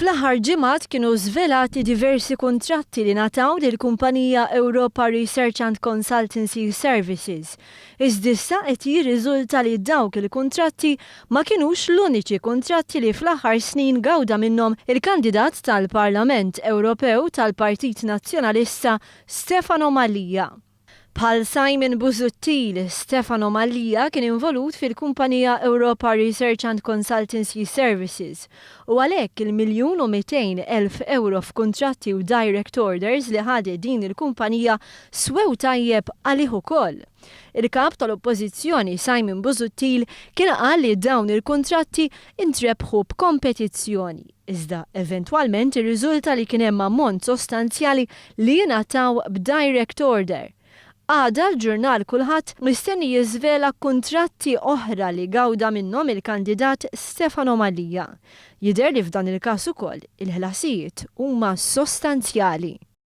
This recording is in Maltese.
Fl-aħħar ġimgħat kienu żvelati diversi kuntratti li ngħataw lill-kumpanija Europa Research Consultancy Services. Iżdissa qed jirriżulta li dawk il-kuntratti ma kinux l-uniċi kuntratti li fl-aħħar snin gawda minnhom il-kandidat tal-Parlament Ewropew tal-Partit Nazzjonalista Stefano Mallia. Bħal Simon Busuttil, Stefano Mallia kien involut fil-kumpanija Europa Research Consultancy Services u għalhekk il-1,200,000 f'kuntratti u direct orders li ħadet din il-kumpanija swew tajjeb għalih ukoll. Il-kap tal-Oppożizzjoni Simon Busuttil kien qal li dawn il-kuntratti intrebħu b'kompetizzjoni. Iżda eventwalment ir-riżulta li kien hemm ammont sostanzjali li jingħataw b'direct order. Għada l-ġurnal kulħadd mistenni jiżvela kuntratti oħra li gawda minnhom il-kandidat Stefano Mallia. Jidher li f'dan il-każ ukoll il-ħlasijiet huma sostanzjali.